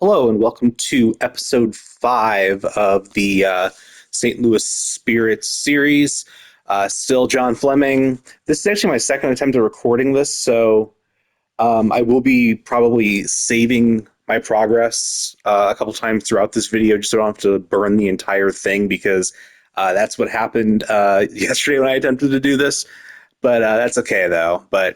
Hello, and welcome to episode 5 of the St. Louis Spirits series. Still John Fleming. This is actually my second attempt at recording this, so I will be probably saving my progress a couple times throughout this video just so I don't have to burn the entire thing because that's what happened yesterday when I attempted to do this. But that's okay, though. But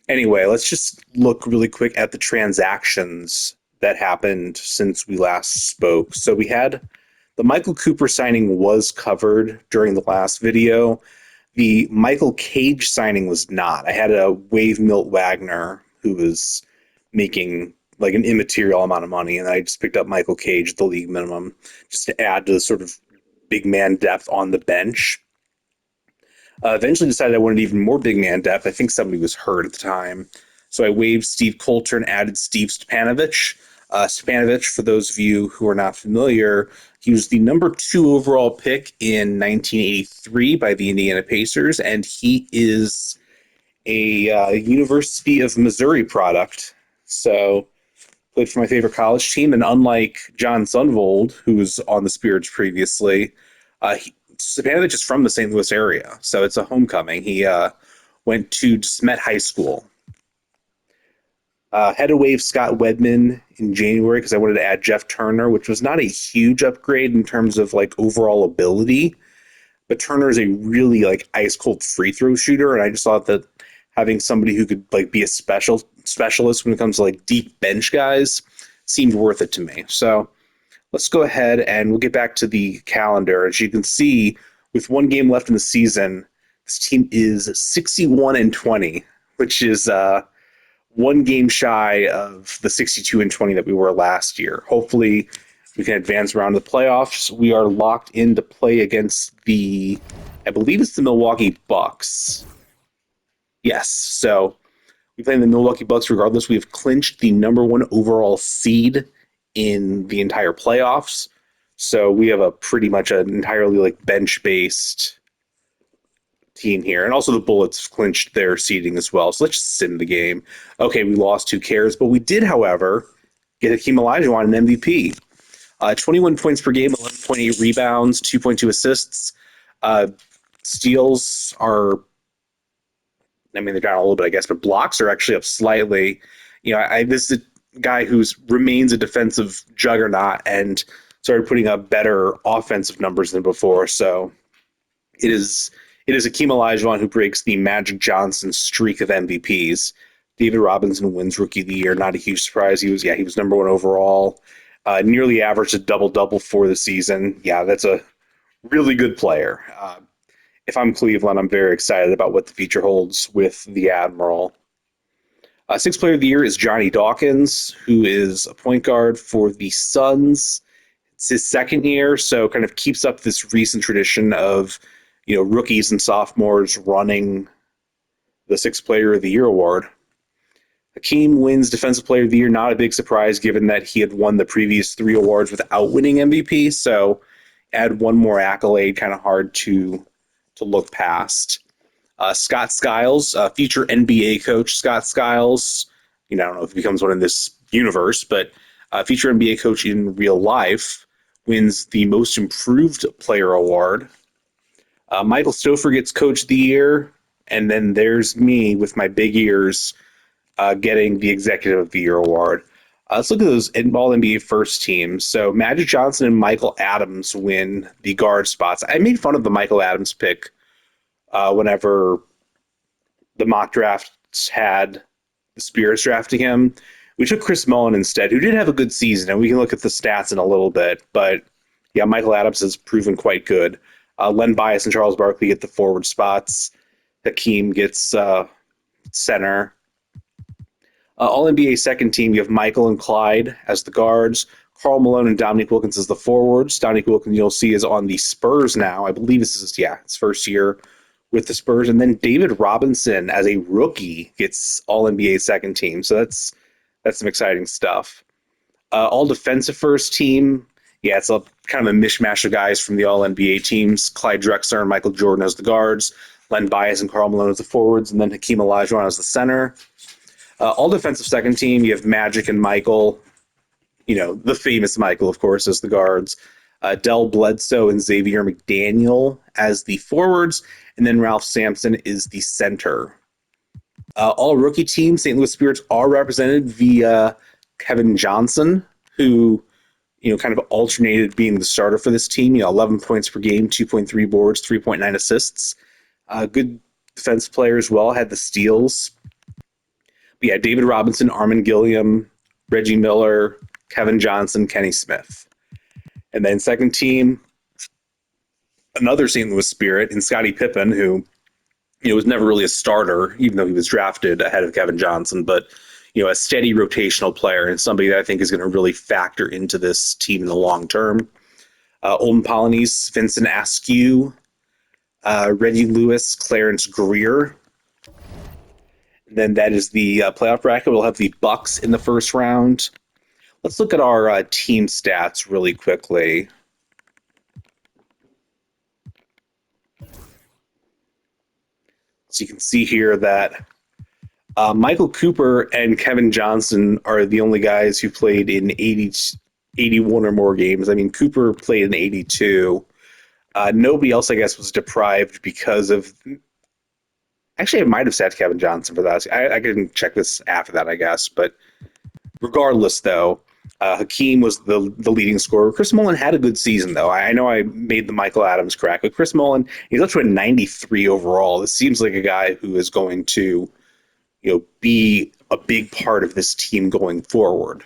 anyway, let's just look really quick at the transactions that happened since we last spoke. So we had the Michael Cooper signing was covered during the last video. The Michael Cage signing was not. I had a Wave Milt Wagner who was making like an immaterial amount of money, and I just picked up Michael Cage at the league minimum just to add to the sort of big man depth on the bench. Eventually decided I wanted even more big man depth. I think somebody was hurt at the time. So I waived Steve Coulter and added Steve Stepanovich. Stepanovich, for those of you who are not familiar, he was the number 2 overall pick in 1983 by the Indiana Pacers, and he is a University of Missouri product. So played for my favorite college team, and unlike John Sundvold, who was on the Spirits previously, Stepanovich is from the St. Louis area, so it's a homecoming. He went to Smet High School. Had to waive Scott Wedman in January because I wanted to add Jeff Turner, which was not a huge upgrade in terms of like overall ability, but Turner is a really like ice cold free throw shooter, and I just thought that having somebody who could like be a specialist when it comes to like deep bench guys seemed worth it to me. So let's go ahead and we'll get back to the calendar. As you can see, with one game left in the season, this team is 61-20, which is one game shy of the 62-20 that we were last year. Hopefully, we can advance around the playoffs. We are locked in to play against I believe it's the Milwaukee Bucks. Yes, so we play the Milwaukee Bucks regardless. We have clinched the number 1 overall seed in the entire playoffs. So we have a pretty much an entirely like bench based team here. And also the Bullets clinched their seeding as well. So let's just sit in the game. Okay, we lost, who cares? But we did, however, get Hakeem Olajuwon an MVP. 21 points per game, 11.8 rebounds, 2.2 assists. Steals are, I mean, they're down a little bit, I guess, but blocks are actually up slightly. This is a guy who remains a defensive juggernaut and started putting up better offensive numbers than before. So it is Hakeem Olajuwon who breaks the Magic Johnson streak of MVPs. David Robinson wins Rookie of the Year. Not a huge surprise. He was number 1 overall. Nearly averaged a double-double for the season. Yeah, that's a really good player. If I'm Cleveland, I'm very excited about what the future holds with the Admiral. Sixth Player of the Year is Johnny Dawkins, who is a point guard for the Suns. It's his second year, so kind of keeps up this recent tradition of rookies and sophomores running the Sixth Player of the Year award. Hakeem wins Defensive Player of the Year, not a big surprise given that he had won the previous 3 awards without winning MVP, so add one more accolade, kind of hard to look past. Scott Skiles, future NBA coach Scott Skiles, I don't know if he becomes one in this universe, but future NBA coach in real life, wins the Most Improved Player award. Michael Stouffer gets Coach of the Year, and then there's me with my big ears getting the Executive of the Year award. Let's look at those All NBA first teams. So Magic Johnson and Michael Adams win the guard spots. I made fun of the Michael Adams pick whenever the mock drafts had the Spirits drafting him. We took Chris Mullin instead, who did have a good season, and we can look at the stats in a little bit. But yeah, Michael Adams has proven quite good. Len Bias and Charles Barkley get the forward spots. Hakeem gets center. All NBA second team, you have Michael and Clyde as the guards. Karl Malone and Dominique Wilkins as the forwards. Dominique Wilkins, you'll see, is on the Spurs now. I believe this is, his first year with the Spurs. And then David Robinson, as a rookie, gets All NBA second team. So that's some exciting stuff. All defensive first team, it's a kind of a mishmash of guys from the All NBA teams. Clyde Drexler and Michael Jordan as the guards. Len Bias and Karl Malone as the forwards. And then Hakeem Olajuwon as the center. All defensive second team, you have Magic and Michael. the famous Michael, of course, as the guards. Del Bledsoe and Xavier McDaniel as the forwards, and then Ralph Sampson is the center. All rookie teams, St. Louis Spirits, are represented via Kevin Johnson, who kind of alternated being the starter for this team. 11 points per game, 2.3 boards, 3.9 assists. Good defense player as well, had the steals. But yeah, David Robinson, Armin Gilliam, Reggie Miller, Kevin Johnson, Kenny Smith. And then second team, another St. Louis Spirit, and Scottie Pippen, who was never really a starter, even though he was drafted ahead of Kevin Johnson, but a steady rotational player and somebody that I think is going to really factor into this team in the long term. Olden Polynice, Vincent Askew, Reggie Lewis, Clarence Greer. And then that is the playoff bracket. We'll have the Bucks in the first round. Let's look at our team stats really quickly. So you can see here that Michael Cooper and Kevin Johnson are the only guys who played in 81 or more games. I mean, Cooper played in 82. Nobody else, I guess, was deprived because of... Actually, I might have sat Kevin Johnson for that. I can check this after that, I guess. But regardless, though, Hakeem was the leading scorer. Chris Mullin had a good season, though. I know I made the Michael Adams crack, but Chris Mullin, he's up to a 93 overall. This seems like a guy who is going to be a big part of this team going forward.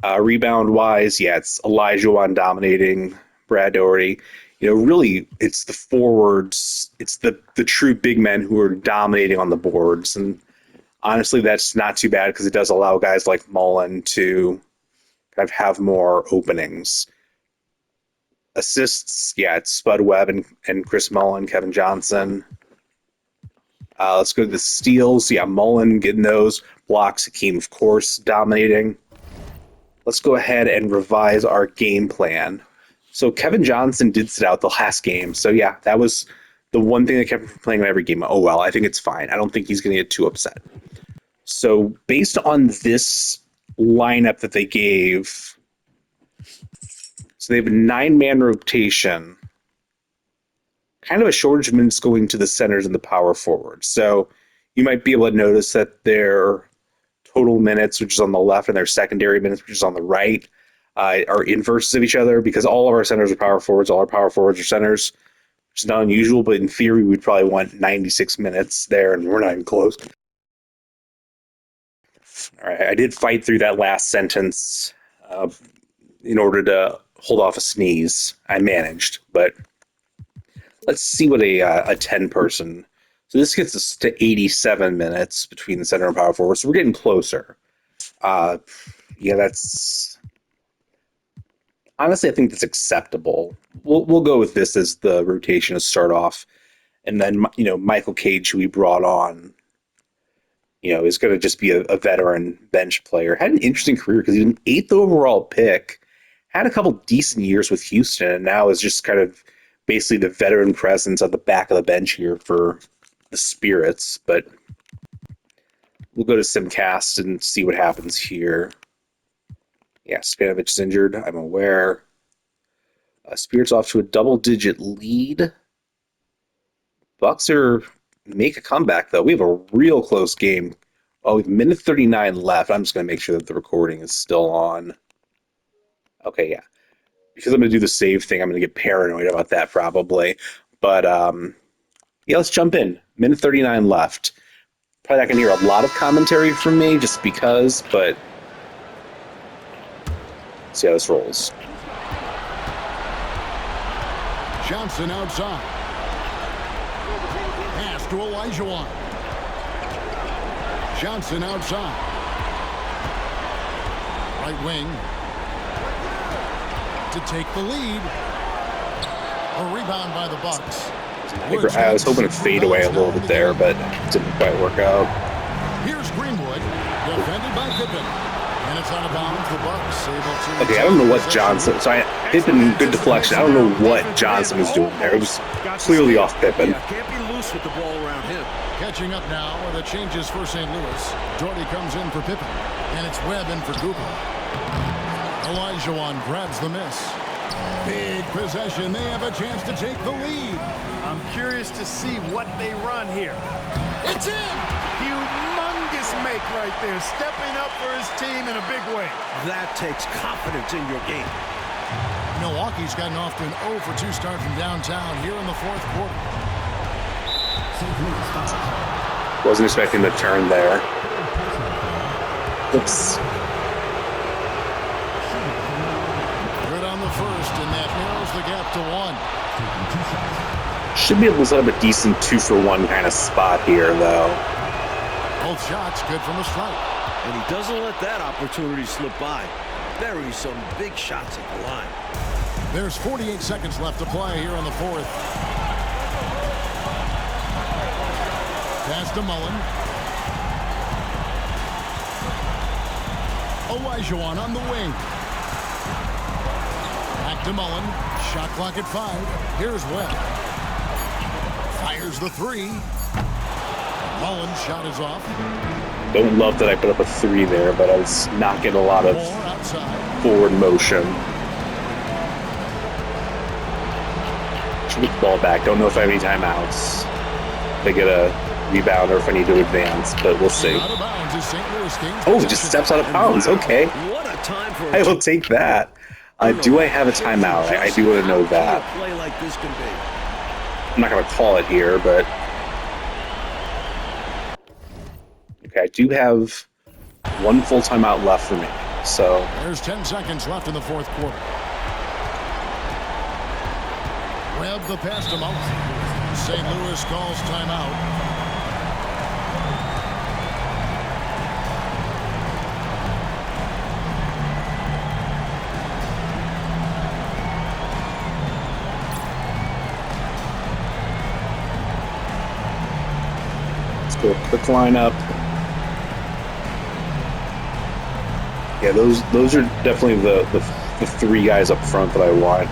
Rebound-wise, it's Elijah dominating, Brad Doherty. Really, it's the forwards, it's the true big men who are dominating on the boards. And honestly, that's not too bad because it does allow guys like Mullin to kind of have more openings. Assists, it's Spud Webb and Chris Mullin, Kevin Johnson. Let's go to the steals. Mullin getting those. Blocks, Hakeem, of course, dominating. Let's go ahead and revise our game plan. So Kevin Johnson did sit out the last game. So that was the one thing that kept him from playing in every game. Oh, well, I think it's fine. I don't think he's going to get too upset. So based on this lineup that they gave, so they have a 9-man rotation, kind of a shortage of minutes going to the centers and the power forwards. So you might be able to notice that their total minutes, which is on the left, and their secondary minutes, which is on the right, are inverses of each other because all of our centers are power forwards, all our power forwards are centers, which is not unusual, but in theory, we'd probably want 96 minutes there, and we're not even close. All right, I did fight through that last sentence in order to hold off a sneeze. I managed, but let's see what a 10-person. So this gets us to 87 minutes between the center and power forward. So we're getting closer. That's... Honestly, I think that's acceptable. We'll go with this as the rotation to start off. And then, Michael Cage, who we brought on, is going to just be a veteran bench player. Had an interesting career because he's an 8th overall pick. Had a couple decent years with Houston, and now is just kind of basically the veteran presence at the back of the bench here for the Spirits. But we'll go to Simcast and see what happens here. Spanovich is injured. I'm aware. Spirits off to a double-digit lead. Bucks make a comeback, though. We have a real close game. Oh, we have 1:39 left. I'm just going to make sure that the recording is still on. Okay, because I'm going to do the save thing, I'm going to get paranoid about that probably. But, let's jump in. 1:39 left. Probably not going to hear a lot of commentary from me just because, but let's see how this rolls. Johnson outside. Pass to Elijah. Johnson outside. Right wing. To take the lead. A rebound by the Bucks. I was hoping to fade away a little bit there, but it didn't quite work out. Here's Greenwood, defended by Pippen. And it's out of bounds. The Bucks able to... Okay, I don't know what Johnson... So Pippen, good deflection. I don't know what Johnson was doing there. It was clearly off Pippen. Yeah, can't be loose with the ball around him. Catching up now with the changes for St. Louis. Doherty comes in for Pippen. And it's Webb in for Cooper. Olajuwon grabs the miss. Big possession. They have a chance to take the lead. I'm curious to see what they run here. It's in! Humongous make right there, stepping up for his team in a big way. That takes confidence in your game. Milwaukee's gotten off to an 0 for 2 start from downtown here in the fourth quarter. Wasn't expecting the turn there. Oops. Good on the first, and that narrows the gap to 1. Should be able to set up a decent 2-for-1 kind of spot here, though. Both shots good from the strike. And he doesn't let that opportunity slip by. Buries some big shots at the line. There's 48 seconds left to play here in the fourth. Pass to Mullen. Olajuwon on the wing. Back to Mullen. Shot clock at 5. Here's Webb. Fires the 3. Mullen's shot is off. Don't love that I put up a 3 there, but I was not getting a lot of Moore outside. forward motion. Should get the ball back. Don't know if I have any timeouts. If I get a rebound or if I need to advance, but we'll see. Out of bounds as St. Louis gains Oh, it possession. just steps out of bounds. Okay. What a time for I will take that. Do I have a timeout? I do want to know that. A play like this can be. I'm not going to call it here, but... Okay, I do have one full timeout left for me, so... There's 10 seconds left in the fourth quarter. Webb the pass to Mullen. St. Louis calls timeout. Let's go quick lineup. Yeah, those are definitely the 3 guys up front that I want.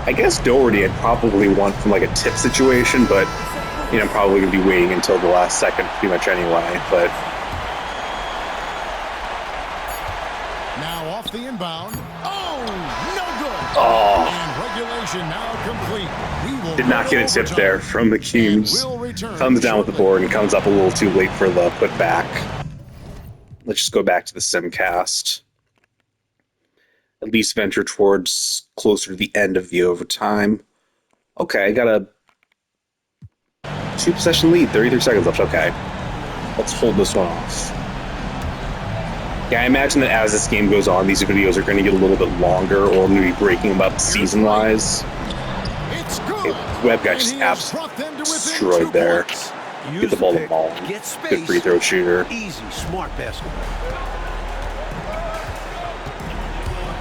I guess Doherty I'd probably want from like a tip situation, but you know, I'm probably gonna be waiting until the last second pretty much anyway. But Now off the inbound. Oh, no good. oh, And regulation now complete. We will did not go get a tip overtime. there from the Cubes. And we'll return Comes down with the shortly. board and comes up a little too late for the putback. Let's just go back to the Simcast. At least venture towards closer to the end of the overtime. Okay, I got a 2-possession lead, 33 seconds left. Okay, let's hold this one off. Yeah, I imagine that as this game goes on, these videos are going to get a little bit longer, or I'm going to be breaking them up season-wise. It's good. Webb got And just he has absolutely brought them to within destroyed 2 there. points. Get the ball to Mullen. Get Good space. free throw shooter. Easy, smart basketball.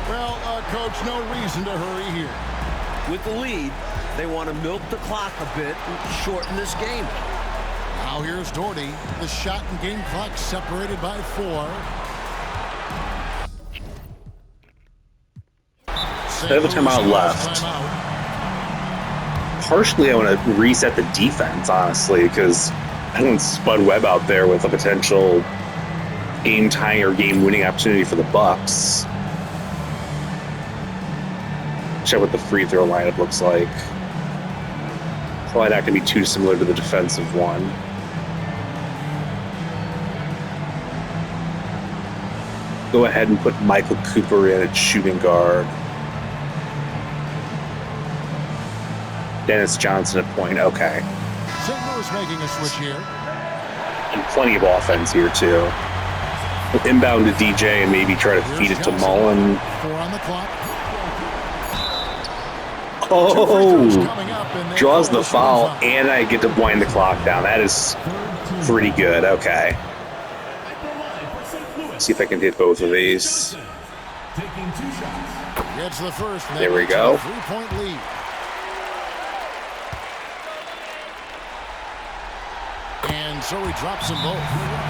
Well, Coach, no reason to hurry here. With the lead, they want to milk the clock a bit and shorten this game. Now here's Doherty. The shot and game clock separated by 4. They have a timeout left. Partially, I want to reset the defense, honestly, because I don't want Spud Webb out there with a potential game-tying or game-winning opportunity for the Bucks. Check what the free throw lineup looks like. Probably not going to be too similar to the defensive one. Go ahead and put Michael Cooper in at shooting guard. Dennis Johnson at point. Okay. St. Louis making a switch here. And plenty of offense here, too. We'll inbound to DJ and maybe try to feed it to Mullen. 4 on the clock. Oh! Coming up, and they Draws call the a foul, shot. and I get to wind the clock down. That is pretty good. Okay. See if I can hit both of these. Gets the first. and There we that go. makes it a 3-point lead. And so he drops them both.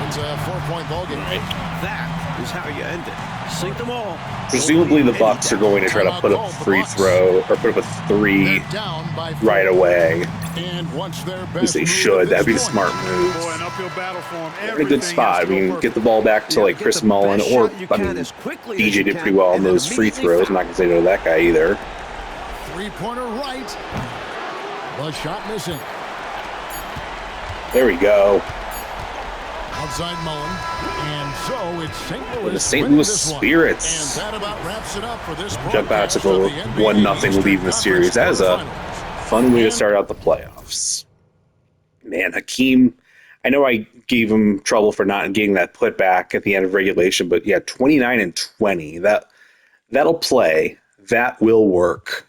It's a 4-point ball game. That is how you end it. Sink them all. Presumably the Bucks are going to try to put up a free throw or put up a three They're down by 4. right away. And once their At best least they move should. at That'd be the this smart point. move. Boy, an uphill battle for him. We're in a good spot. We can get the ball back to like Chris Mullin, or I mean, DJ did pretty well on those free throws. I'm not gonna say no to that guy either. Three-pointer right. The shot missing. There we go. Outside Mullin. And so it's St. Louis. The St. winning Louis this one. Spirits And that about wraps it up for this jump out to broadcast of the the NBA 1-0 lead in the series. That is a fun way to start out the playoffs. Man, Hakeem, I know I gave him trouble for not getting that putback at the end of regulation, but yeah, 29 and 20. That'll play. That will work.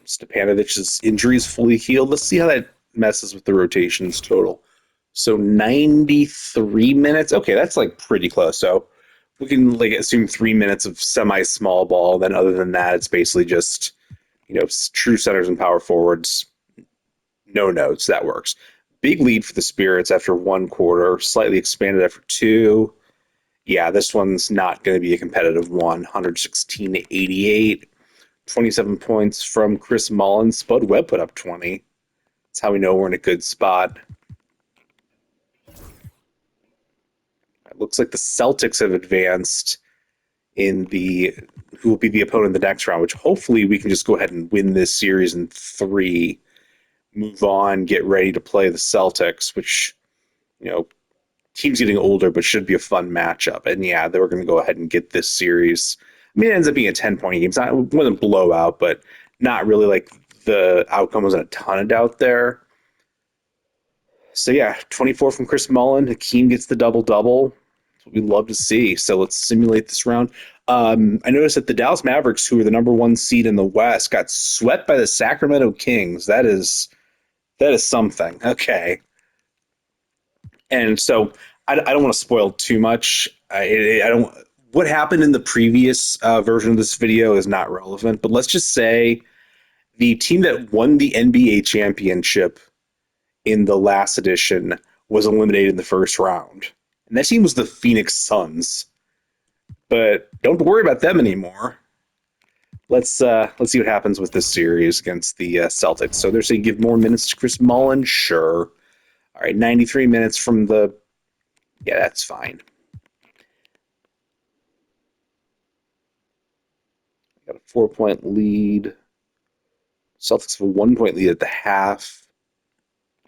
Stepanovic's injury is fully healed. Let's see how that messes with the rotations total. So 93 minutes. Okay, that's like pretty close. So we can like assume 3 minutes of semi-small ball. Then other than that, it's basically just, true centers and power forwards. No notes. That works. Big lead for the Spirits after 1 quarter. Slightly expanded after 2. Yeah, this one's not going to be a competitive one. 116 to 88. 27 points from Chris Mullin. Spud Webb put up 20. That's how we know we're in a good spot. It looks like the Celtics have advanced in who will be the opponent in the next round, which hopefully we can just go ahead and win this series in 3, move on, get ready to play the Celtics, which, team's getting older, but should be a fun matchup. And yeah, they were going to go ahead and get this series. I mean, it ends up being a 10-point game. It wasn't a blowout, but not really like the outcome wasn't a ton of doubt there. So yeah, 24 from Chris Mullin. Hakeem gets the double-double. That's what we love to see. So let's simulate this round. I noticed that the Dallas Mavericks, who were the number 1 seed in the West, got swept by the Sacramento Kings. That is something. Okay. And so I don't want to spoil too much. I don't. What happened in the previous version of this video is not relevant, but let's just say the team that won the NBA championship in the last edition was eliminated in the first round. And that team was the Phoenix Suns. But don't worry about them anymore. Let's see what happens with this series against the Celtics. So they're saying give more minutes to Chris Mullin? Sure. All right, 93 minutes from the... Yeah, that's fine. Got a 4-point lead. Celtics have a 1-point lead at the half.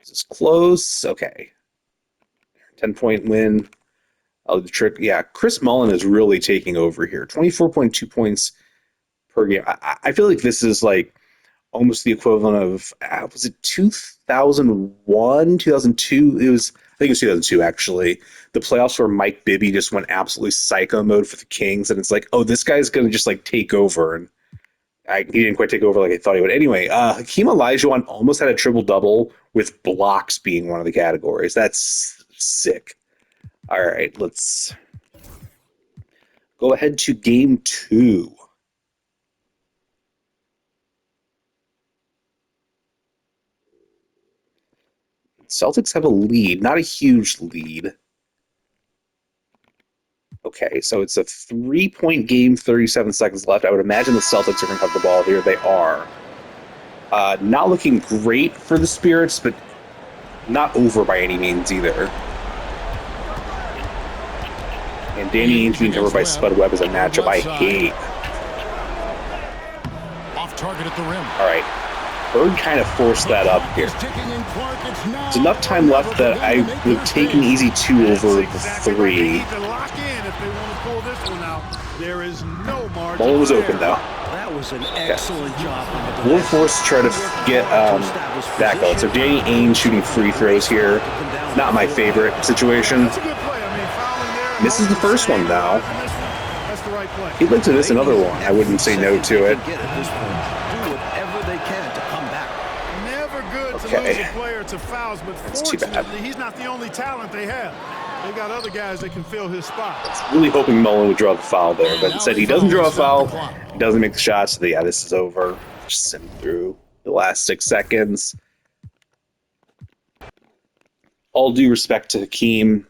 Is this close? Okay. 10-point win. Oh, the trick. Yeah, Chris Mullin is really taking over here. 24.2 points per game. I feel like this is like almost the equivalent of, was it 2001, 2002? I think it was 2002, actually. The playoffs where Mike Bibby just went absolutely psycho mode for the Kings. And it's like, oh, this guy's going to just like take over. And he didn't quite take over like I thought he would. Anyway, Hakeem Olajuwon almost had a triple-double with blocks being one of the categories. That's sick. All right, let's go ahead to game 2. Celtics have a lead, not a huge lead. Okay, so it's a 3-point game, 37 seconds left. I would imagine the Celtics are going to have the ball here. They are. Not looking great for the Spirits, but not over by any means either. And Danny Ainge being covered by Spud Webb is a matchup I hate. Off target at the rim. All right. Bird kind of forced that up here. There's enough time left that I would take an easy 2 over the 3. Mullin was open, though. That was an excellent job. We're forced to try to get that going. So Danny Ainge shooting free throws here. Not my favorite situation. Misses the first one, though. He'd like to miss another one. I wouldn't say no to it. Never good to lose a player to fouls, but fortunately, he's not the only talent they have. They got other guys that can fill his spot. Really hoping Mullen would draw the foul there, but instead he doesn't draw a foul. Stop the clock. He doesn't make the shots. So yeah, this is over. Just sim through the last 6 seconds. All due respect to Hakeem,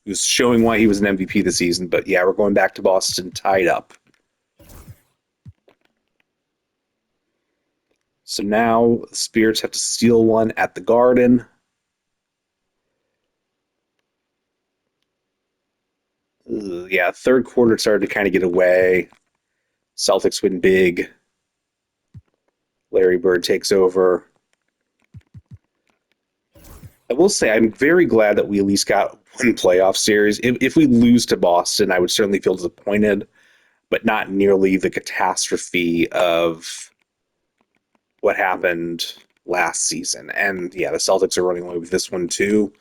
who's showing why he was an MVP this season. But yeah, we're going back to Boston tied up. So now the Spirits have to steal one at the Garden. Yeah, third quarter started to kind of get away. Celtics win big. Larry Bird takes over. I will say I'm very glad that we at least got one playoff series. If we lose to Boston, I would certainly feel disappointed, but not nearly the catastrophe of what happened last season. And yeah, the Celtics are running away with this one too.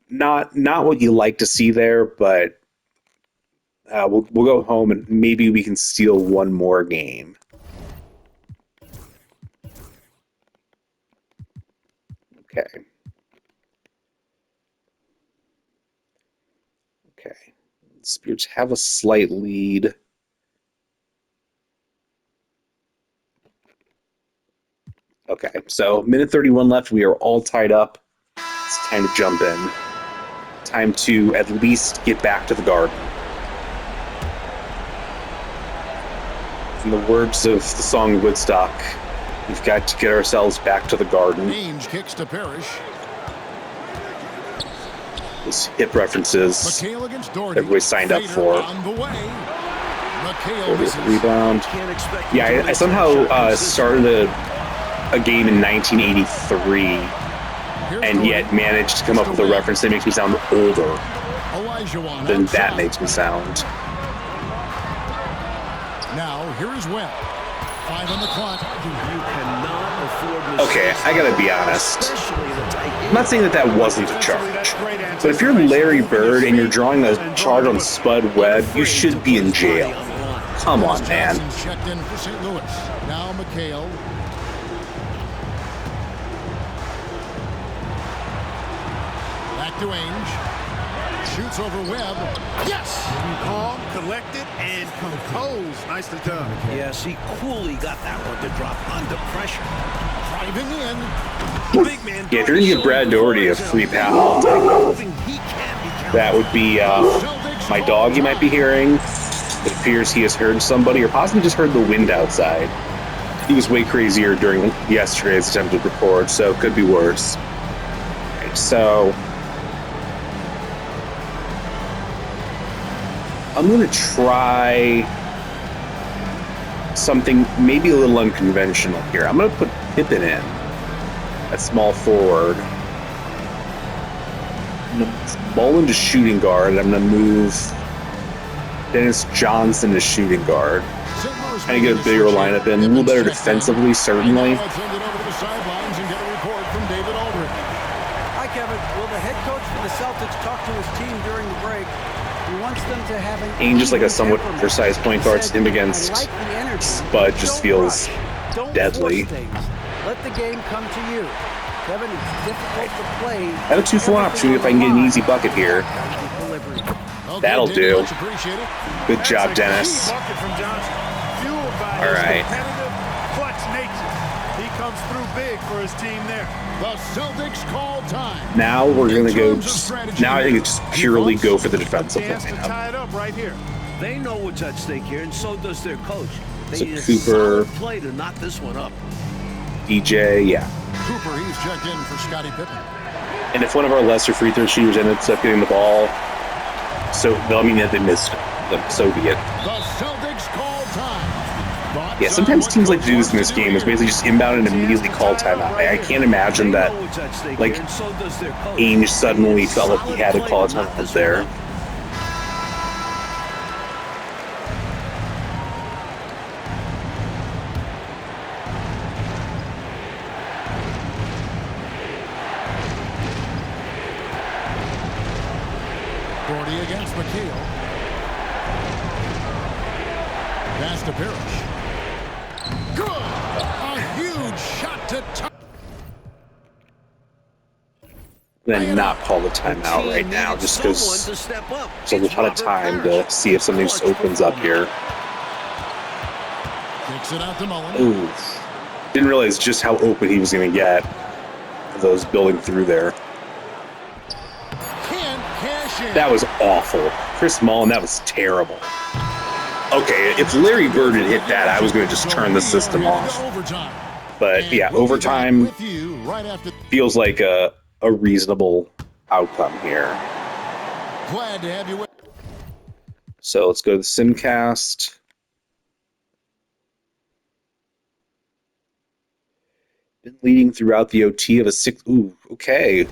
Not what you like to see there, but we'll go home and maybe we can steal one more game. Okay. Spirits have a slight lead. Okay, so minute 31 left. We are all tied up. It's time to jump in. Time to at least get back to the Garden. In the words of the song Woodstock, we've got to get ourselves back to the Garden. Ainge kicks to Parrish. Those hip references McHale against Doherty. everybody signed up Fader for. on the way. McHale Doherty misses. rebound. Can't expect Yeah, him to I make somehow some consistent- started a game in 1983 Here's and yet Doherty. managed to come up with a reference that makes me sound older Olajuwon than outside. that makes me sound. Now, here is Webb. 5 on the clock. You cannot afford mistakes. Okay, I gotta be honest. Especially in a tight I'm not saying that wasn't a charge, but if you're Larry Bird and you're drawing a charge on Spud Webb, you should be in jail. Come on, man. Johnson checked in for St. Louis. Now McHale. Back to Ainge. Shoots over Webb. Yes! Calm, collected, and composed. Nicely done. Yes, he coolly got that one to drop under pressure. Driving in. Big man. Yeah, if you're gonna give Brad Doherty a free pass, I'll take it. Moving, he can't be counted. That would be my dog you might be hearing. It appears he has heard somebody, or possibly just heard the wind outside. He was way crazier during yesterday's attempt to record, so it could be worse. Okay, so I'm going to try something maybe a little unconventional here. I'm going to put Pippen in at small forward. I'm going to Mullen to shooting guard, and I'm going to move Dennis Johnson to shooting guard. Trying to get a bigger lineup in, a little better defensively, certainly. Now let's send it over to the sidelines and get a report from David Aldridge. Hi, Kevin. Will the head coach for the Celtics talk to his team during the break? He wants them to have an Ainge is like a somewhat temperament. precise point guard. Said, Him "I against like the energy. Spud just Don't feels rush. Don't deadly. force things. Let the game come to you. Kevin, it's difficult to play. I have a 2-for-1 opportunity if I can get an easy bucket here. Okay, That'll David, do. much appreciated. Good job, That's a Dennis. key bucket from Johnson. Fueled by All his right. competitive, clutch nature. He comes through big for his team there. The Celtics call time. Now we're going to go. In terms of strategy, Now I think it's just purely go for the defensive Chance to lineup. tie it up right here. They know what's at stake here, and so does their coach. They So need a Cooper- solid play to knock this one up. DJ, yeah. Cooper, he's checked in for Scottie Pippen. And if one of our lesser free throw shooters ends up getting the ball, so I mean that they missed them, so be it. The Celtics call time. Thoughts Yeah, on sometimes what teams like Coach to do this in wants this to game is here? basically just inbound and immediately call timeout. I can't imagine They that know what's at stake like, here, and so does their coach. Ainge suddenly They need a felt like he solid had to play call a knock timeout this there. one up. Doherty against McHale. Pass to Parrish. Good. A huge shot to top. then not call the timeout right now, just because there's a lot of time to see if something just opens up here. Kicks it out to Mullen. Ooh, didn't realize just how open he was going to get. Those building through there. Can't cash in. That was awful. Chris Mullen, that was terrible. Okay, if Larry Bird had hit that, I was going to just turn the system off. But yeah, overtime feels like a reasonable outcome here. Glad to have you with. So let's go to the Simcast. Been leading throughout the OT of a 6. Ooh, okay.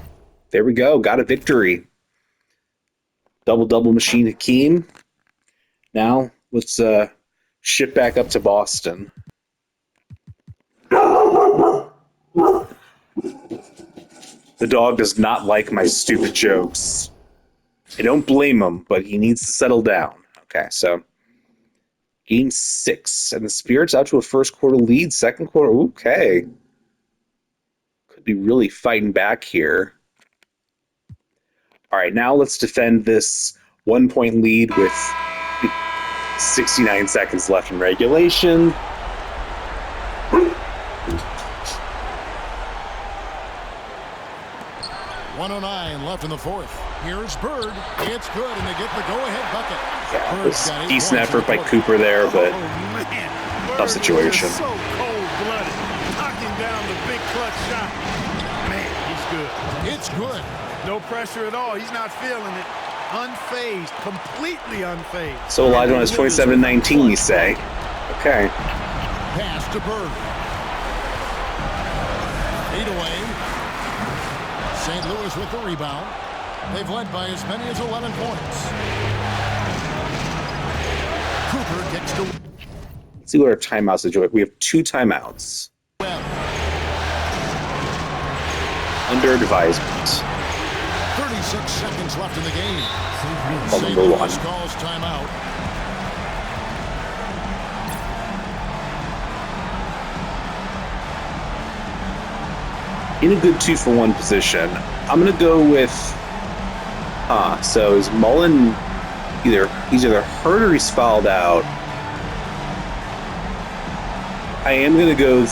There we go. Got a victory. Double machine Hakeem. Now let's ship back up to Boston. The dog does not like my stupid jokes. I don't blame him, but he needs to settle down. Okay, so game 6. And the Spirits out to a first quarter lead. Second quarter, okay. Could be really fighting back here. All right, now let's defend this 1-point lead with 69 seconds left in regulation. .109 left in the fourth. Here's Bird. It's good, and they get the go-ahead bucket. Yeah, it was a decent effort by Cooper there, but tough situation. So cold-blooded, knocking down the big clutch shot. Man, he's good. It's good. No pressure at all. He's not feeling it. Unfazed, completely unfazed. So Elijah is 27-19, you say? Okay. Pass to Bird. 8 away. St. Louis with the rebound. They've led by as many as 11 points. Cooper gets to. Let's see what our timeouts are. We have 2 timeouts. Webb. Under advisement. 36 seconds left in the game. Call St. number Louis 1. calls timeout. In a good 2-for-1 position, I'm gonna go with. So is Mullen he's either hurt or he's fouled out. I am gonna go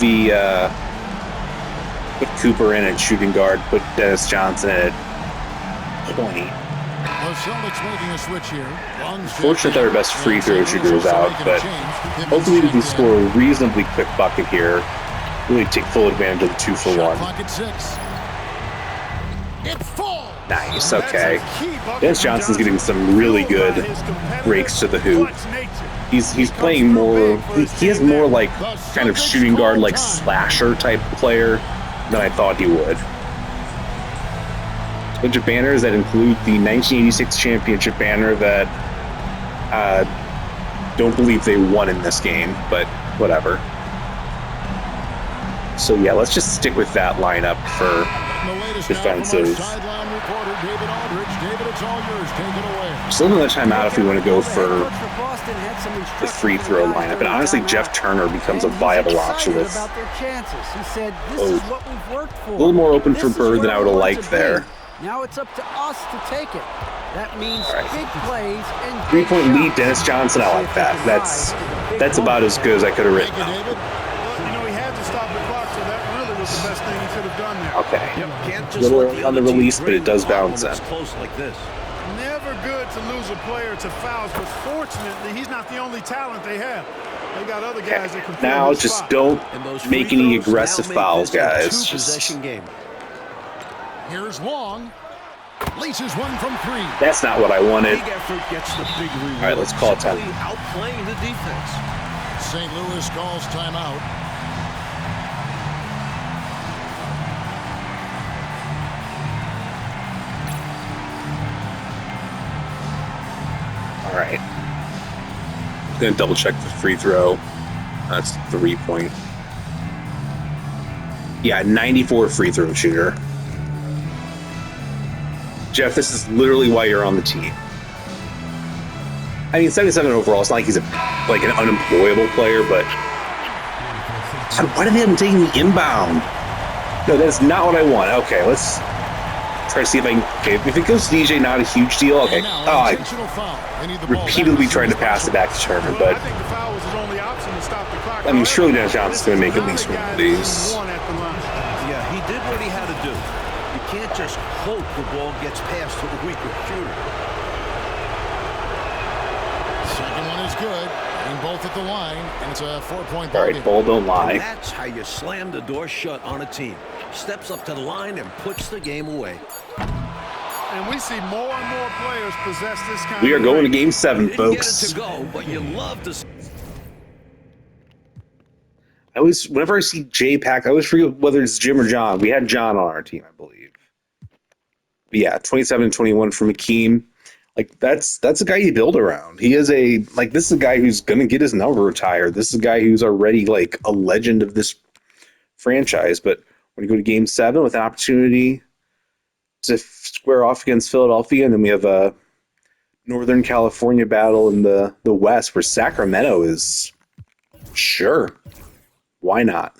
put Cooper in at shooting guard, put Dennis Johnson at point. The Celtics making a switch here. Fortunate that our best free throw shooter is out, but hopefully we can score a reasonably quick bucket here. Really take full advantage of the 2-for-1. Clock at 6. It falls. Nice, okay. Dennis Johnson's getting some really good breaks to the hoop. He's playing more. He has more like kind of shooting guard, like slasher type player than I thought he would. A bunch of banners that include the 1986 championship banner that don't believe they won in this game, but whatever. So yeah, let's just stick with that lineup for defensive. Still another timeout if we want to go for the free throw lineup. And honestly, Jeff Turner becomes a viable option with a little more open for Bird than I would have liked there. Now it's up to us to take it. That means big plays and 3-point lead, Dennis Johnson. I like that. That's about as good as I could have written. The best thing he could have done there. Okay. A little early on the release, but it does bounce in. Never good to lose a player to fouls, but fortunately, he's not the only talent they have. They got other guys that can. Now, just don't make any aggressive fouls, guys. Here's Long. Laces one from 3. That's not what I wanted. All right, let's call it time. Outplaying the defense. St. Louis calls timeout. All right. I'm going to double check the free throw. That's 3-point. Yeah, 94 free throw shooter. Jeff, this is literally why you're on the team. I mean, 77 overall. It's not like he's like an unemployable player, but God, why did they have him taking the inbound? No, that's not what I want. Okay, let's try to see if I can. Okay, if it goes to DJ, not a huge deal. Okay. And now, Oh, I intentional foul. They need the ball repeatedly back. tried to pass it back to Turner, Well, but I think the foul was his only option to stop the clock. I mean, surely Dennis However, Johnson's going to make this at is least not one a of guy that these. you want at the line. Yeah, he did what he had to do. You can't just hope the ball gets passed to a weaker shooter. Second one is good. Aim both at the line, and it's a 4-point all ball right, game. ball don't And lie. that's how you slam the door shut on a team. Steps up to the line and puts the game away. And we see more and more players possess this kind We are of going to range. Game 7, Didn't get it folks. to go, but you love to see. I always, whenever I see J-Pack, I always forget whether it's Jim or John. We had John on our team, I believe. But yeah, 27-21 for McKeem. Like, that's a guy you build around. He is this is a guy who's going to get his number retired. This is a guy who's already, like, a legend of this franchise. But when you go to Game 7 with an opportunity to square off against Philadelphia, and then we have a Northern California battle in the West where Sacramento is, sure, why not?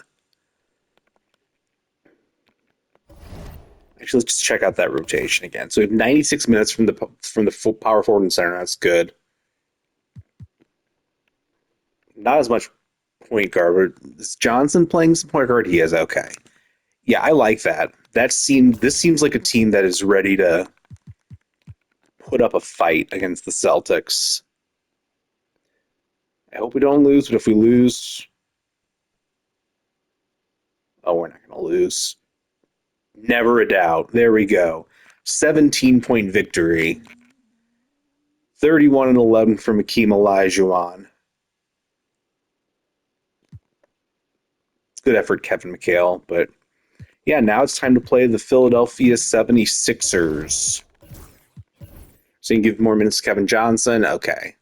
Actually, let's just check out that rotation again. So we have 96 minutes from the full power forward and center. That's good. Not as much point guard, but is Johnson playing some point guard? He is. Okay. Yeah, I like that. This seems like a team that is ready to put up a fight against the Celtics. I hope we don't lose, but if we lose, we're not going to lose. Never a doubt. There we go. 17-point victory. 31-11 for Hakeem Olajuwon. Good effort, Kevin McHale. But yeah, now it's time to play the Philadelphia 76ers. So you can give more minutes to Kevin Johnson. Okay.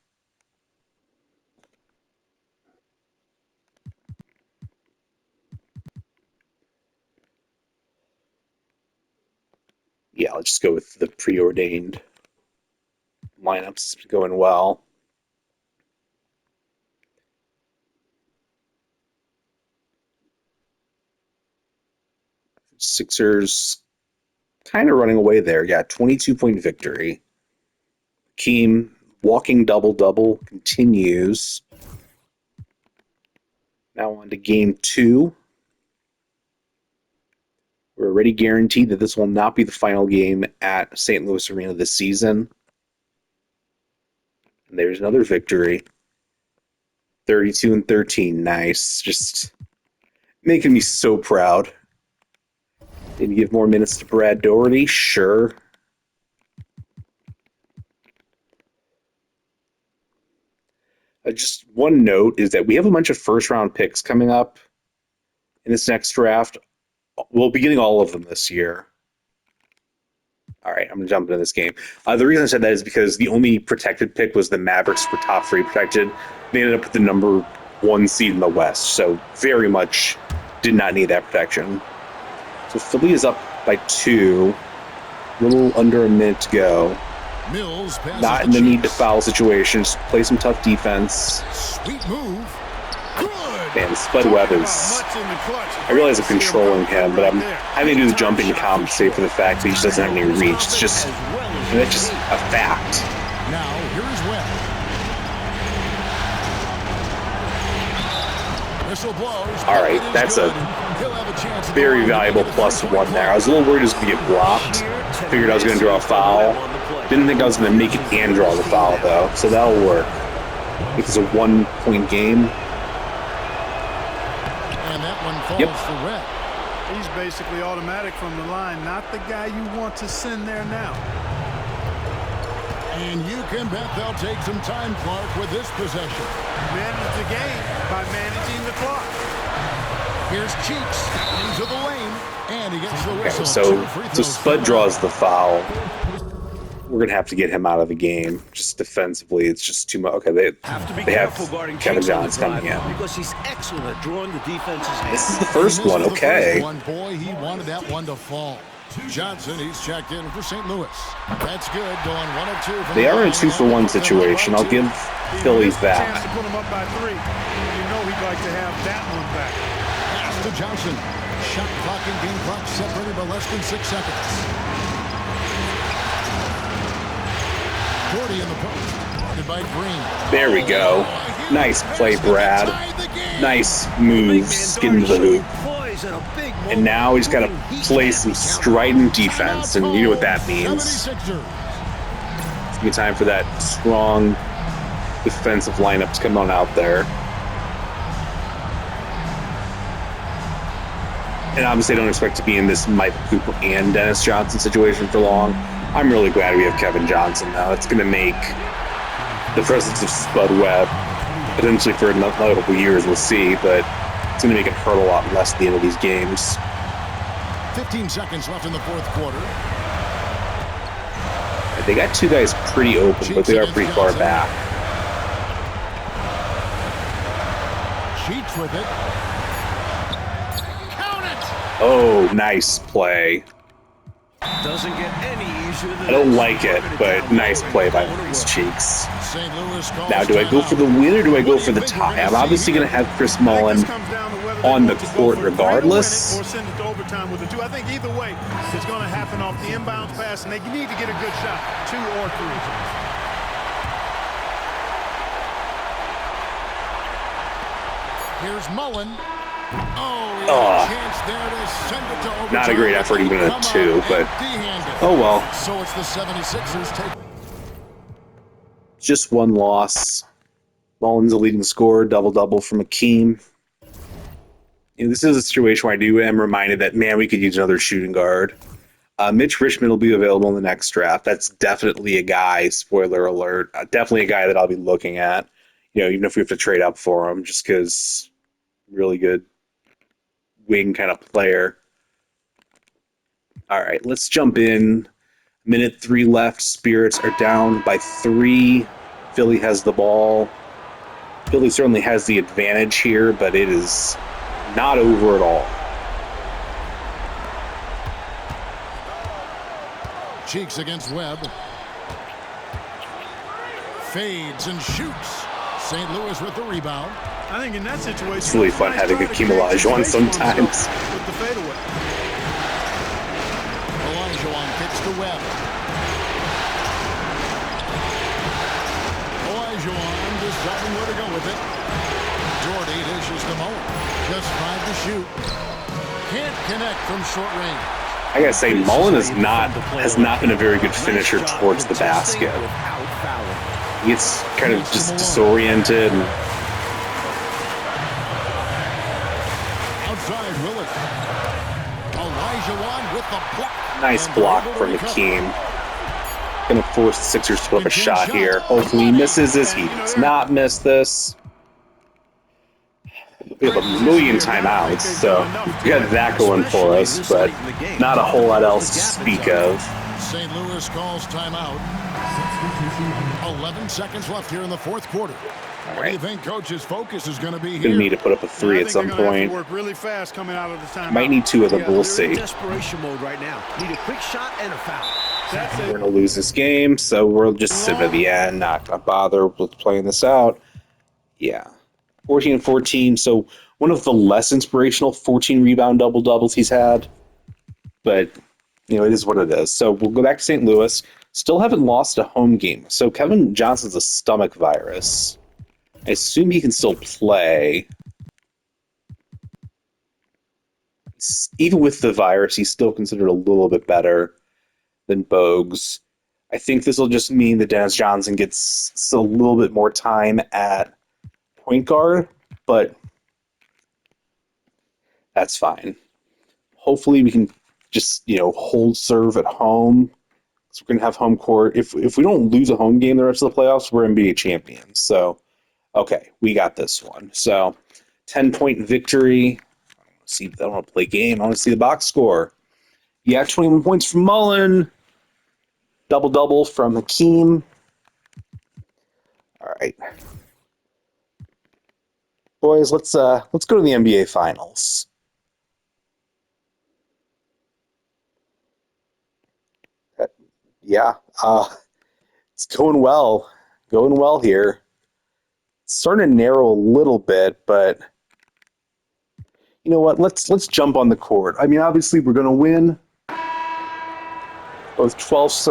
Yeah, let's just go with the preordained lineups going well. Sixers kind of running away there. Yeah, 22-point victory. Hakeem walking double-double continues. Now on to Game 2. We're already guaranteed that this will not be the final game at St. Louis Arena this season. And there's another victory. 32-13. Nice. Just making me so proud. Did you give more minutes to Brad Doherty? Sure. Just one note is that we have a bunch of first-round picks coming up in this next draft. We'll be getting all of them this year. All right, I'm going to jump into this game. The reason I said that is because the only protected pick was the Mavericks were top 3 protected. They ended up with the number 1 seed in the West, so very much did not need that protection. So Philly is up by 2. A little under a minute to go. Mills passes Not in the need to foul situations. Play some tough defense. Sweet move. Good. Man, Spud Webb is... I realize I'm controlling him, but I'm having to do the jumping to compensate for the fact that he just doesn't have any reach. It's just... that's just a fact. Now, here's Webb. Whistle blows. All right, that's a very valuable +1 there. I was a little worried it was going to get blocked. Figured I was going to draw a foul. Didn't think I was going to make it and draw the foul, though. So that'll work. It's a 1-point game. And that one falls for Webb. He's basically automatic from the line, not the guy you want to send there now. And you can bet they'll take some time, Clark, with this possession. Manage the game by managing the clock. Here's Cheeks into the lane, and he gets the Okay, whistle. so Spud draws the foul. We're going to have to get him out of the game. Just defensively, it's just too much. Okay, they have Kevin Johns coming in. Because he's excellent at drawing the defense's hand. This is the first one, okay. Boy, he wanted that one to fall. Johnson, he's checked in for St. Louis. That's good, going 1 of 2. They are in a 2-for-1 situation. I'll give Phillies Chance that. to put him up by 3. You know he'd like to have that one back. Pass to Johnson. Shot clock and game clock separated by less than 6 seconds. Doherty in the post. Guarded by Green. There we go. Nice play, Brad. Nice moves. Get into the hoop. And now we just got to play some strident defense, and you know what that means. 76ers. It's going to be time for that strong defensive lineup to come on out there. And obviously I don't expect to be in this Michael Cooper and Dennis Johnson situation for long. I'm really glad we have Kevin Johnson now. It's going to make the presence of Spud Webb, potentially for another couple years, we'll see, but it's going to make it hurt a lot less at the end of these games. 15 seconds left in the fourth quarter. They got two guys pretty open, but they are pretty far back. Cheats with it. Count it! Oh, nice play. Doesn't get any easier than I don't like it, but nice play by Maurice Cheeks. St. Louis calls Now, do I go for the win or do I go for the tie? I'm obviously going to have Chris Mullin on the court regardless. Or send it to overtime with the two. I think either way, it's going to happen off the inbound pass, and they need to get a good shot, 2 or 3. Here's Mullin. Oh, chance there to send it to overtime. Not a great effort even at 2, but empty-handed. oh well. So it's the 76ers take. Just one loss. Mullin's a leading scorer, double-double from Akeem. You know, this is a situation where I am reminded that, man, we could use another shooting guard. Mitch Richmond will be available in the next draft. That's definitely a guy, spoiler alert, definitely a guy that I'll be looking at. You know, even if we have to trade up for him, just because really good wing kind of player. All right, let's jump in. Minute 3 left. Spirits are down by 3. Philly has the ball. Philly certainly has the advantage here, but it is not over at all. Cheeks against Webb. Fades and shoots. St. Louis with the rebound. I think in that situation, It's really fun having Akeem Olajuwon sometimes. With the fadeaway. Olajuwon kicks to Webb. Olajuwon deciding where to go with it. Doherty dishes to Mullin. Just 5 to shoot. Can't connect from short range. I gotta say, Mullin has not been a very good finisher towards the basket. He gets kind of just disoriented. And outside Willis. Olajuwon with the block. nice block from Akeem. Gonna force the Sixers to put up a shot here. Hopefully he misses this. He does not miss this. We have a million timeouts, so we got that going for us, but not a whole lot else to speak of. St. Louis calls timeout. 11 seconds left here in the fourth quarter. What do you think Coach's focus is going to be here? Gonna need to put up a 3 at some point. Work really fast coming out of the timeout. Might need 2 of them, but we'll see. Desperation mode right now. Need a quick shot and a foul. That's We're it. gonna lose this game, so we'll just sit at the end, not gonna bother with playing this out. Yeah. 14-14, so one of the less inspirational 14 rebound double-doubles he's had. But, you know, it is what it is. So we'll go back to St. Louis. Still haven't lost a home game. So Kevin Johnson's a stomach virus. I assume he can still play. Even with the virus, he's still considered a little bit better than Bogues. I think this will just mean that Dennis Johnson gets a little bit more time at point guard, but that's fine. Hopefully we can just, you know, hold serve at home. So we're going to have home court. If we don't lose a home game the rest of the playoffs, we're NBA champions. So, okay, we got this one. So, 10-point victory. I don't want to play game. I want to see the box score. Yeah, 21 points from Mullin. Double-double from Hakeem. All right. Boys, let's go to the NBA Finals. Yeah, it's going well here. It's starting to narrow a little bit, but you know what? Let's jump on the court. I mean, obviously we're going to win both 12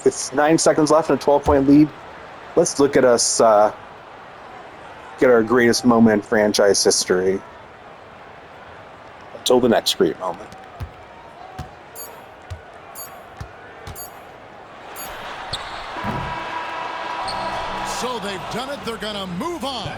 It's 9 seconds left and a 12-point lead. Let's look at us get our greatest moment in franchise history. Until the next great moment. So they've done it. They're going to move on.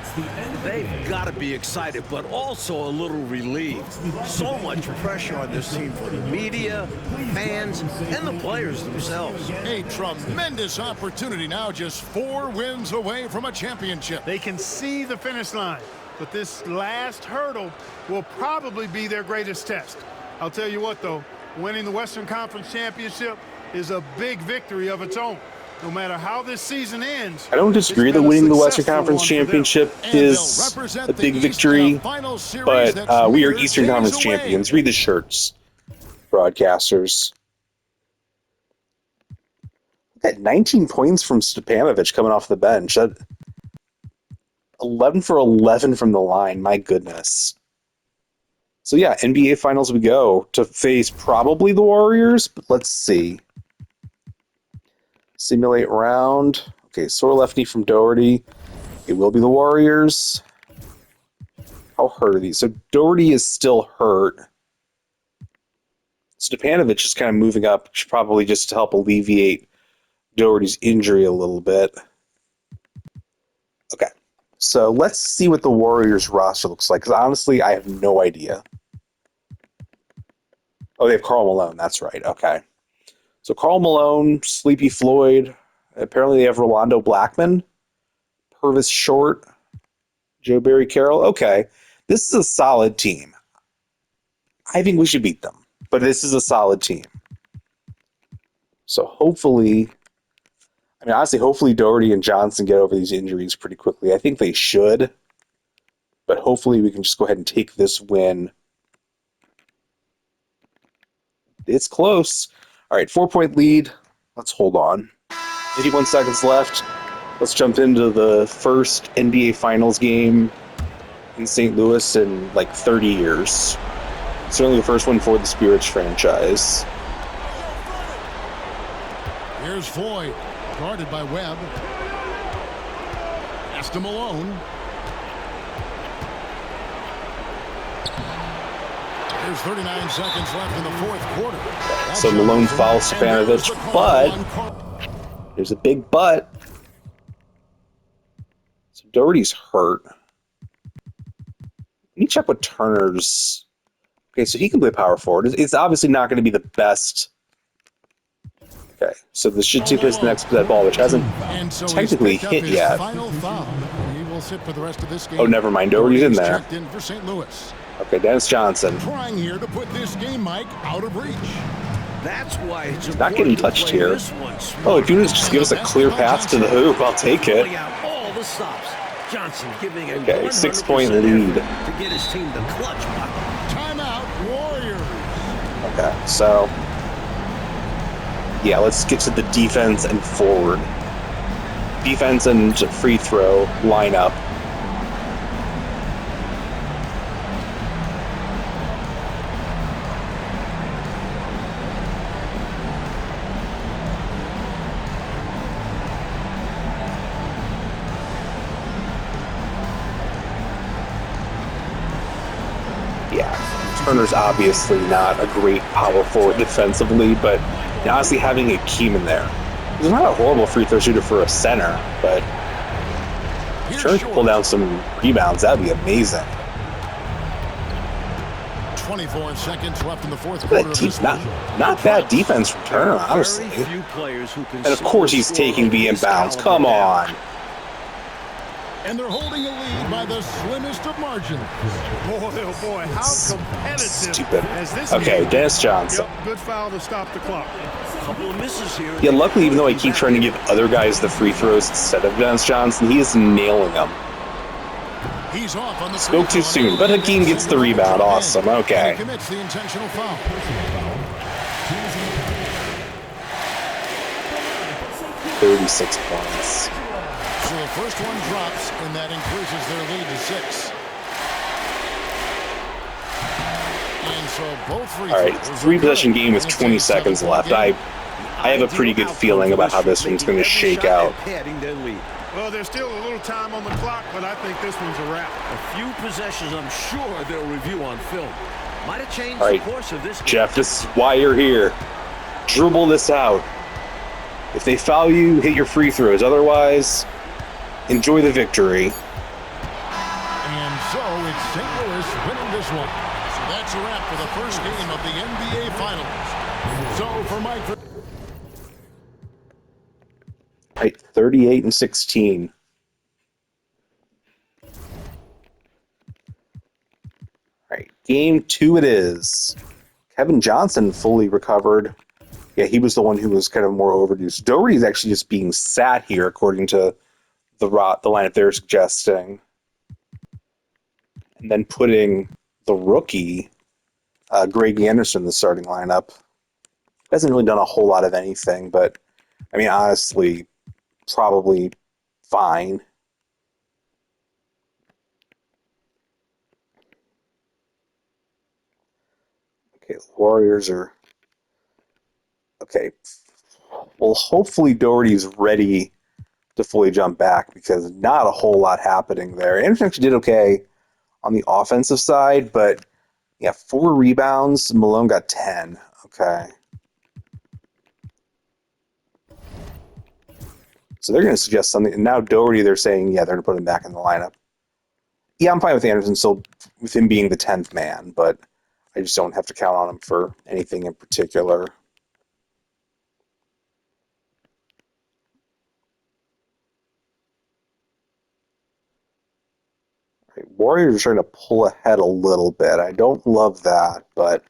They've got to be excited, but also a little relieved. So much pressure on this team from the media, fans, and the players themselves. A tremendous opportunity now, just 4 wins away from a championship. They can see the finish line, but this last hurdle will probably be their greatest test. I'll tell you what, though, winning the Western Conference Championship is a big victory of its own. No matter how this season ends, I don't disagree that winning the Western Conference Championship is a big victory, but we are Eastern Conference champions. Read the shirts, broadcasters. Got 19 points from Stepanovic coming off the bench. 11 for 11 from the line. My goodness. So yeah, NBA Finals we go to face probably the Warriors, but let's see. Simulate round. Okay, sore left knee from Doherty. It will be the Warriors. How hurt are these? So Doherty is still hurt. Stepanovic is kind of moving up, probably just to help alleviate Doherty's injury a little bit. Okay, so let's see what the Warriors roster looks like, because honestly, I have no idea. Oh, they have Karl Malone. That's right. Okay. So Karl Malone, Sleepy Floyd, apparently they have Rolando Blackman, Purvis Short, Joe Barry Carroll. Okay, this is a solid team. I think we should beat them, but this is a solid team. So hopefully, honestly, hopefully Doherty and Johnson get over these injuries pretty quickly. I think they should, but hopefully we can just go ahead and take this win. It's close. All right, 4-point lead. Let's hold on. 81 seconds left. Let's jump into the first NBA Finals game in St. Louis in like 30 years. Certainly the first one for the Spirits franchise. Here's Floyd, guarded by Webb. Pass to Malone. There's 39 seconds left in the fourth quarter. So Malone fouls Stepanovic, but there's a big but. So Doherty's hurt. Let me check what Turner's... Okay, so he can play power forward. It's obviously not going to be the best. Okay, so this should take place the next that ball, which hasn't technically hit yet. Oh, never mind. Doherty's in there. Okay, Dennis Johnson. Trying here to put this game, Mike, out of reach. That's why it's not getting touched here. Oh, if you just give us a clear path to the hoop, I'll take it. All the stops. Johnson giving a okay, 6-point lead. To get his team the clutch bucket. Timeout, Warriors. Okay, so yeah, let's get to the defense and forward. Defense and free throw lineup. Turner's obviously not a great power forward defensively, but honestly having Akeem in there, he's not a horrible free throw shooter for a center, but if Turner can pull down some rebounds, that'd be amazing. 24 seconds left in the fourth quarter. Not bad defense from Turner, honestly. And of course he's taking the inbounds. Come on. And they're holding a lead by the slimmest of margins. Boy, oh boy, how competitive. Stupid. As this okay, Dennis Johnson. Yep, good foul to stop the clock. Couple of misses here. Yeah, luckily, even though I keep trying to give other guys the free throws instead of Dennis Johnson, he is nailing them. He's off on the Spoke too soon, but Hakeem gets the rebound. Awesome. Okay. He commits the intentional foul. 36 points. So the first one drops, and that increases their lead to 6. And so both free all right, 3-possession game with 20 seconds left. I have a pretty good feeling about how this one's going to shake out. Well, there's still a little time on the clock, but I think this one's a wrap. A few possessions I'm sure they'll review on film. Might have changed All right, the course of this game. Jeff, this is why you're here. Dribble this out. If they foul you, hit your free throws. Otherwise, enjoy the victory. And so it's St. Louis winning this one. So that's a wrap for the first game of the NBA Finals. So for Mike... Right, 38-16. All right, game 2 it is. Kevin Johnson fully recovered. Yeah, he was the one who was kind of more overdue. So Doherty is actually just being sat here, according to the lineup they're suggesting. And then putting the rookie, Greg Anderson, in the starting lineup. Hasn't really done a whole lot of anything, but, I mean, honestly, probably fine. Okay, the Warriors are... Okay. Well, hopefully Doherty's ready to fully jump back because not a whole lot happening there. Anderson actually did okay on the offensive side, but yeah, 4 rebounds. Malone got 10. Okay. So they're going to suggest something. And now Doherty, they're saying, yeah, they're going to put him back in the lineup. Yeah, I'm fine with Anderson still, with him being the 10th man, but I just don't have to count on him for anything in particular. Right, Warriors are trying to pull ahead a little bit. I don't love that, but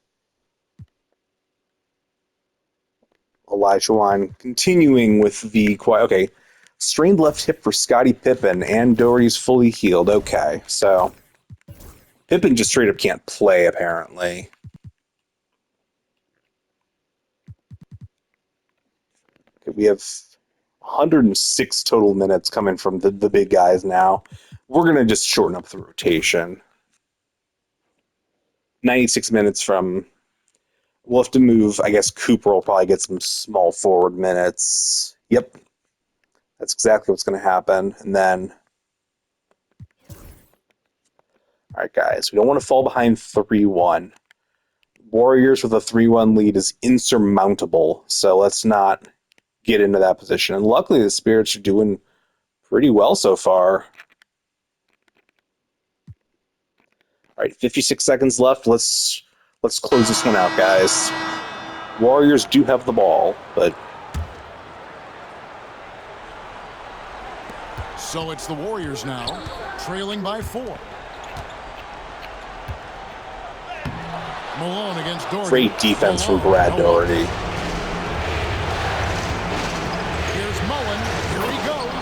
Olajuwon continuing with the quiet. Okay, strained left hip for Scottie Pippen, and Doherty's fully healed. Okay, so Pippen just straight up can't play, apparently. Okay, we have 106 total minutes coming from the big guys now. We're going to just shorten up the rotation. 96 minutes from... We'll have to move. I guess Cooper will probably get some small forward minutes. Yep. That's exactly what's going to happen. And then... All right, guys. We don't want to fall behind 3-1. Warriors with a 3-1 lead is insurmountable. So let's not get into that position. And luckily, the Spirits are doing pretty well so far. All right, 56 seconds left. Let's close this one out, guys. Warriors do have the ball, but... So it's the Warriors now, trailing by 4. Malone against Doherty. Great defense from Brad Doherty. Here's Mullen. Here he goes.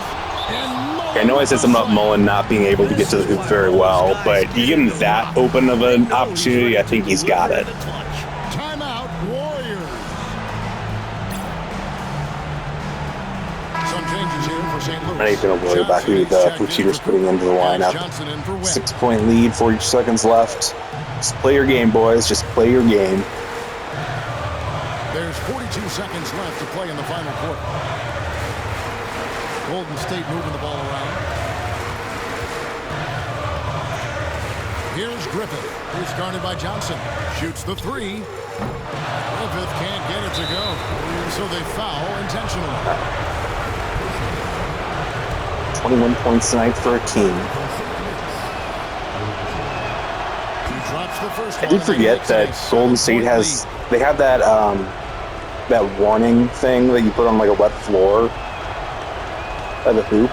And Mullen. I know I said something about Mullen not being able to get to the hoop very well, but you give him that open of an opportunity, I think he's got it. Timeout, Warriors. Some changes here for St. Louis. I ain't going to worry about who the computer's putting into the lineup. 6-point lead, 40 seconds left. Just play your game, boys. Just play your game. There's 42 seconds left to play in the final quarter. Golden State moving the ball around. Here's Griffith. He's guarded by Johnson. Shoots the 3. Griffith can't get it to go. So they foul intentionally. 21 points tonight for Akeem. I did forget that Golden State has... They have that that warning thing that you put on like a wet floor by the hoop.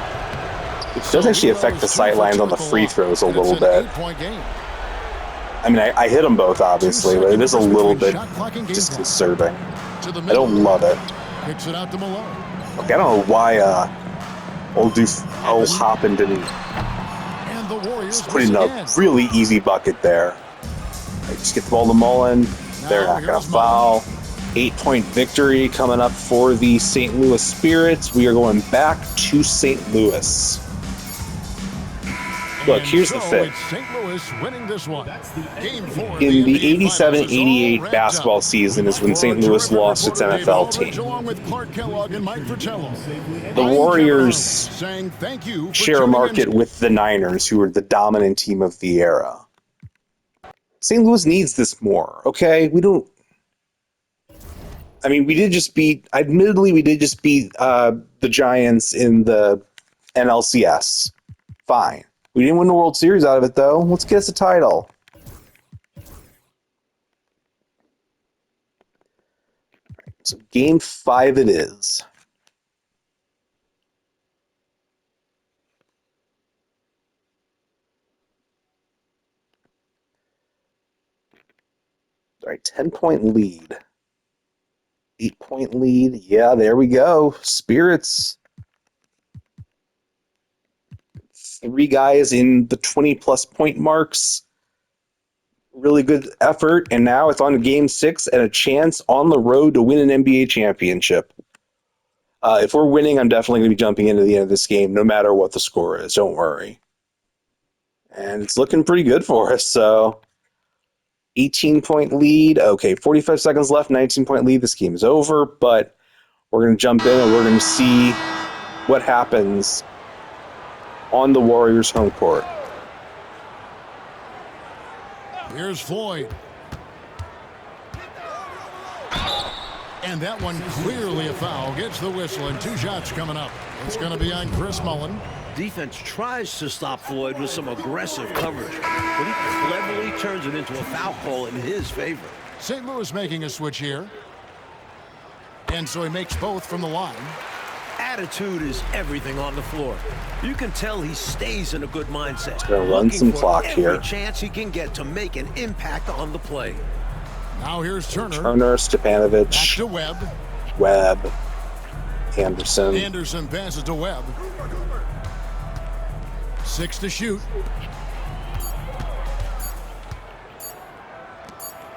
It does actually affect the sight lines on the free throws a little bit. I mean, I hit them both, obviously, but it is a little bit disconcerting. I don't love it. Kicks it out to Malone. Okay, I don't know why old Hoppen didn't just put in a really easy bucket there. Just get the ball to Mullen. They're not going to foul. 8-point victory coming up for the St. Louis Spirits. We are going back to St. Louis. Look, And here's so the fit. it's St. Louis winning this one. Game 4 In the NBA Finals is all 87-88 wrapped basketball up. season is when For St. a Louis terrific lost its reporter, David NFL Aldridge, team. along with Clark Kellogg and Mike Fratello. The I'm Warriors Kevin Harlan saying thank you for share a tuning market in. with the Niners, who are the dominant team of the era. St. Louis needs this more, okay? We did just beat the Giants in the NLCS. Fine. We didn't win the World Series out of it, though. Let's get us a title. So game 5 it is. All right, 10-point lead. 8-point lead. Yeah, there we go. Spirits. 3 guys in the 20-plus point marks. Really good effort. And now it's on to game 6 and a chance on the road to win an NBA championship. If we're winning, I'm definitely going to be jumping into the end of this game, no matter what the score is. Don't worry. And it's looking pretty good for us. So 18-point lead. Okay, 45 seconds left, 19-point lead. This game is over, but we're going to jump in and we're going to see what happens on the Warriors' home court. Here's Floyd. And that one clearly a foul. Gets the whistle and 2 shots coming up. It's going to be on Chris Mullin. Defense tries to stop Floyd with some aggressive coverage, but he cleverly turns it into a foul call in his favor. St. Louis making a switch here. And so he makes both from the line. Attitude is everything on the floor. You can tell he stays in a good mindset. Gonna run some clock here. Every chance he can get to make an impact on the play. Now here's Turner. Turner, Back Stepanovic, to Webb. Webb, Anderson. Anderson passes to Webb. 6 to shoot.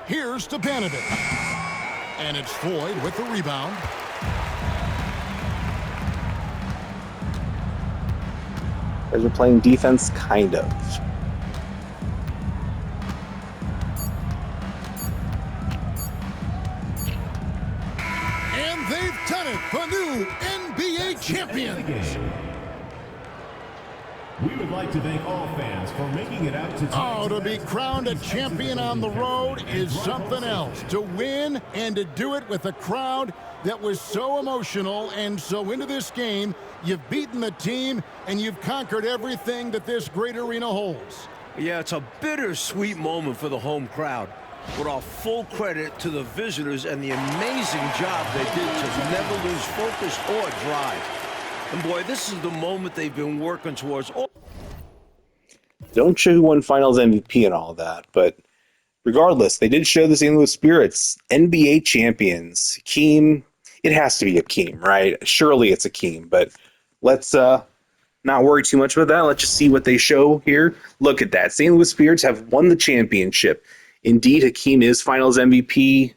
Here's Stepanovic. And it's Floyd with the rebound. Guys are playing defense, kind of. And they've done it, the new NBA champions. We would like to thank all fans for making it out to Oh, to be crowned a champion on the road is something else. To win and to do it with a crowd that was so emotional and so into this game, you've beaten the team and you've conquered everything that this great arena holds. Yeah, it's a bittersweet moment for the home crowd. But all full credit to the visitors and the amazing job they did to never lose focus or drive. And boy, this is the moment they've been working towards. Don't show who won Finals MVP and all that, but regardless, they did show the St. Louis Spirits NBA champions. Hakeem, it has to be Hakeem, right? Surely it's Hakeem, but let's not worry too much about that. Let's just see what they show here. Look at that. St. Louis Spirits have won the championship. Indeed, Hakeem is Finals MVP.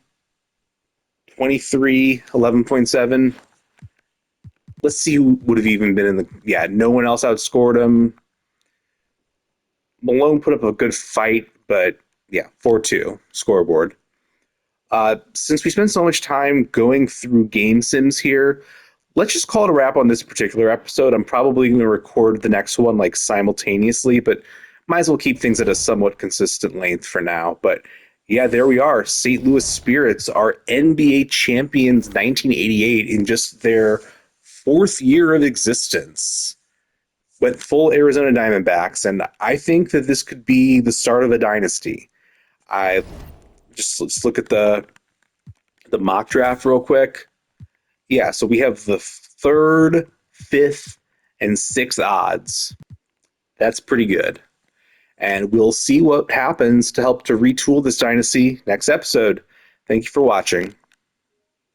23, 11.7. Let's see who would have even been in the... Yeah, no one else outscored him. Malone put up a good fight, but yeah, 4-2 scoreboard. Since we spent so much time going through game sims here, let's just call it a wrap on this particular episode. I'm probably going to record the next one like simultaneously, but might as well keep things at a somewhat consistent length for now. But yeah, there we are. St. Louis Spirits are NBA champions 1988 in just their 4th year of existence. Went full Arizona Diamondbacks, and I think that this could be the start of a dynasty. Let's look at the mock draft real quick. Yeah, so we have the 3rd, 5th, and 6th odds. That's pretty good. And we'll see what happens to help to retool this dynasty next episode. Thank you for watching.